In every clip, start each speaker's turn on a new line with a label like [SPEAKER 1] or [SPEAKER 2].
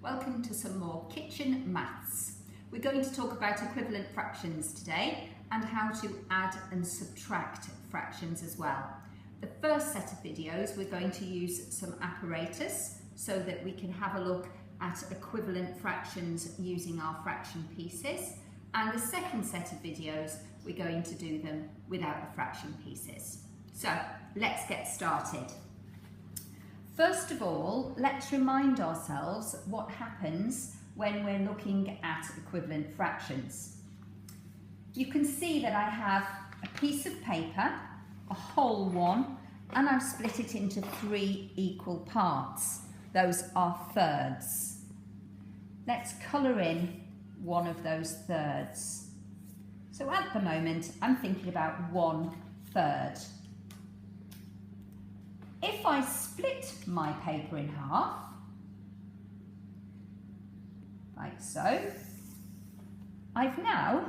[SPEAKER 1] Welcome to some more kitchen maths. We're going to talk about equivalent fractions today and how to add and subtract fractions as well. The first set of videos we're going to use some apparatus so that we can have a look at equivalent fractions using our fraction pieces, and the second set of videos we're going to do them without the fraction pieces. So let's get started. First of all, let's remind ourselves what happens when we're looking at equivalent fractions. You can see that I have a piece of paper, a whole one, and I've split it into 3 equal parts. Those are thirds. Let's colour in one of those thirds. So at the moment, I'm thinking about 1/3. If I split my paper in half, like so, I've now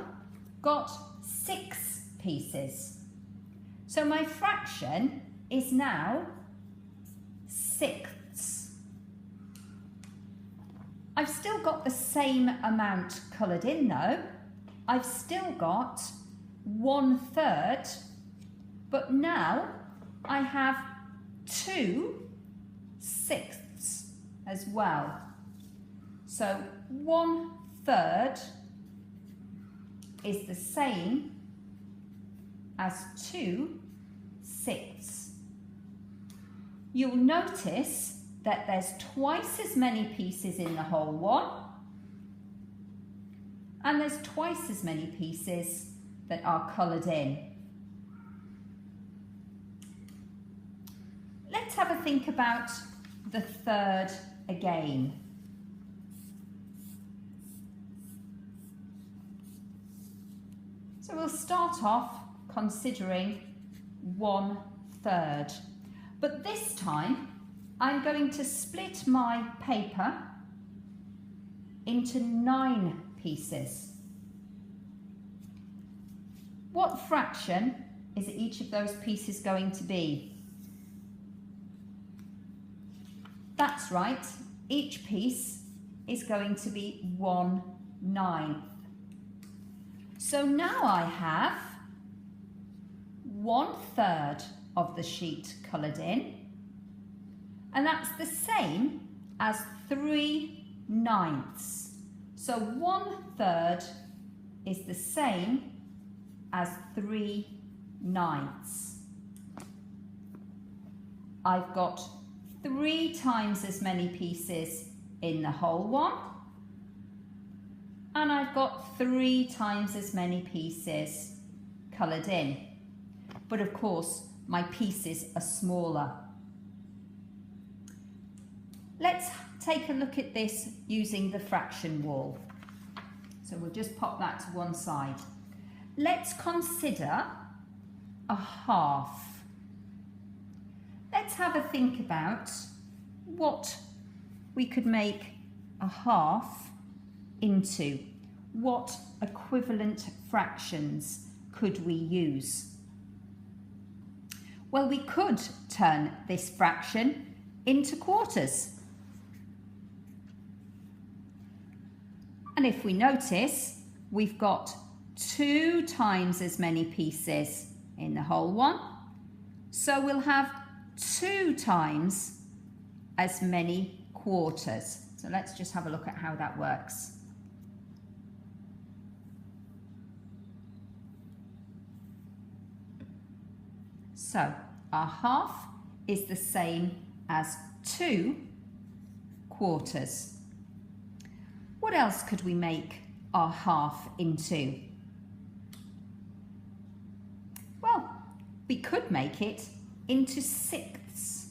[SPEAKER 1] got 6 pieces. So my fraction is now 6ths. I've still got the same amount coloured in though. I've still got 1/3, but now I have 2 6ths as well. So 1/3 is the same as 2 6ths. You'll notice that there's twice as many pieces in the whole one, and there's twice as many pieces that are coloured in. Let's have a think about the third again. So we'll start off considering 1/3, but this time I'm going to split my paper into 9 pieces. What fraction is each of those pieces going to be? That's right, each piece is going to be 1/9. So now I have 1/3 of the sheet coloured in, and that's the same as 3/9. So 1/3 is the same as 3/9. I've got 3 times as many pieces in the whole one, and I've got 3 times as many pieces coloured in. But of course, my pieces are smaller. Let's take a look at this using the fraction wall. So we'll just pop that to one side. Let's consider a half. Let's have a think about what we could make a half into. What equivalent fractions could we use? Well, we could turn this fraction into quarters. And if we notice, we've got 2 times as many pieces in the whole one. So we'll have 2 times as many quarters. So let's just have a look at how that works. So our half is the same as 2 quarters. What else could we make our half into? Well, we could make it into 6ths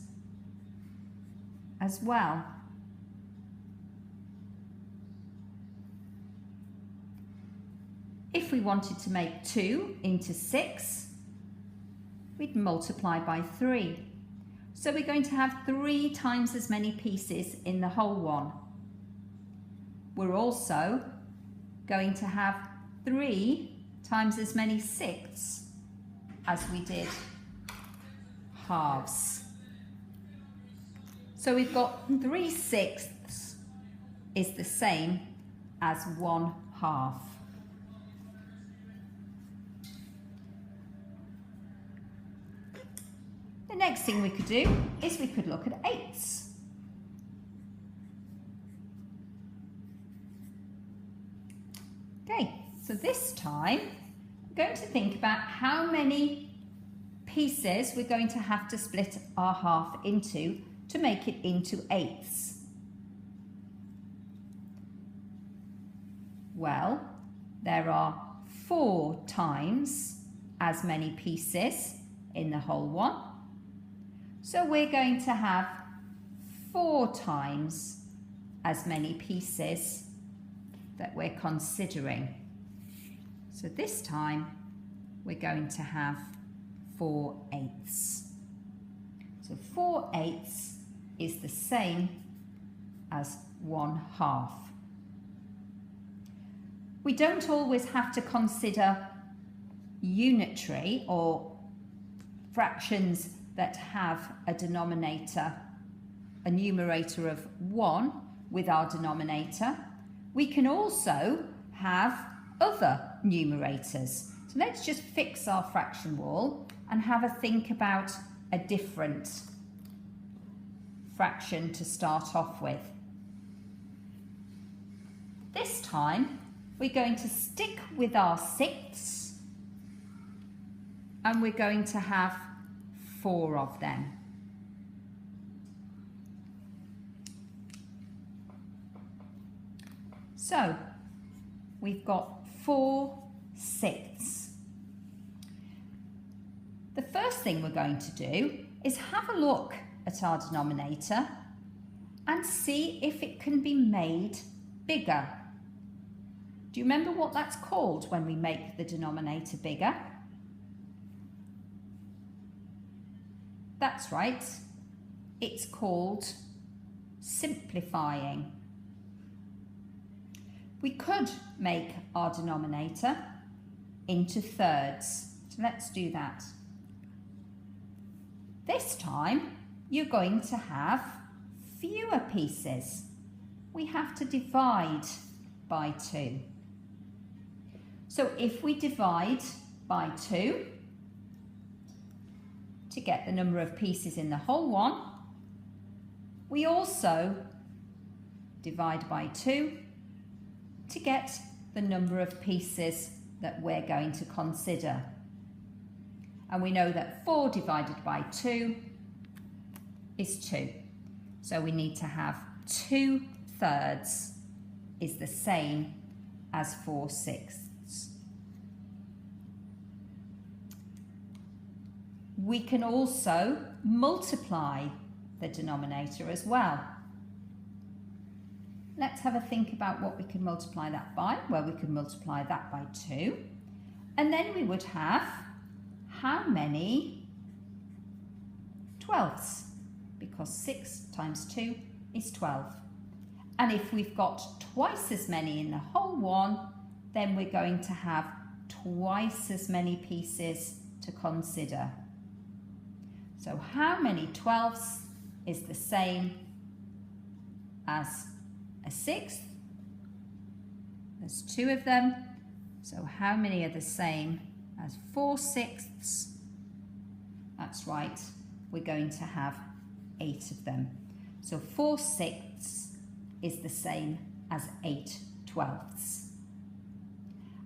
[SPEAKER 1] as well. If we wanted to make 2 into 6, we'd multiply by 3. So we're going to have 3 times as many pieces in the whole one. We're also going to have 3 times as many 6ths as we did halves. So we've got 3/6 is the same as 1/2. The next thing we could do is we could look at 8ths. Okay, so this time we're going to think about how many pieces we're going to have to split our half into to make it into 8ths. Well, there are 4 times as many pieces in the whole one. So we're going to have 4 times as many pieces that we're considering. So this time we're going to have 4/8. So 4/8 is the same as 1/2. We don't always have to consider unitary or fractions that have a denominator, a numerator of 1 with our denominator. We can also have other numerators. So let's just fix our fraction wall and have a think about a different fraction to start off with. This time we're going to stick with our 6ths and we're going to have 4 of them. So we've got 4/6. The first thing we're going to do is have a look at our denominator and see if it can be made bigger. Do you remember what that's called when we make the denominator bigger? That's right, it's called simplifying. We could make our denominator into thirds, so let's do that. This time you're going to have fewer pieces. We have to divide by 2. So if we divide by 2 to get the number of pieces in the whole one, we also divide by 2 to get the number of pieces that we're going to consider. And we know that 4 divided by 2 is 2. So we need to have 2/3 is the same as 4/6. We can also multiply the denominator as well. Let's have a think about what we can multiply that by. Well, we can multiply that by 2. And then we would have how many 12ths? Because 6 times 2 is 12. And if we've got twice as many in the whole one, then we're going to have twice as many pieces to consider. So how many 12ths is the same as a 6th? There's 2 of them. So how many are the same as 4/6? That's right, we're going to have 8 of them. So 4/6 is the same as 8/12.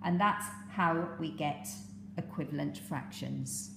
[SPEAKER 1] And that's how we get equivalent fractions.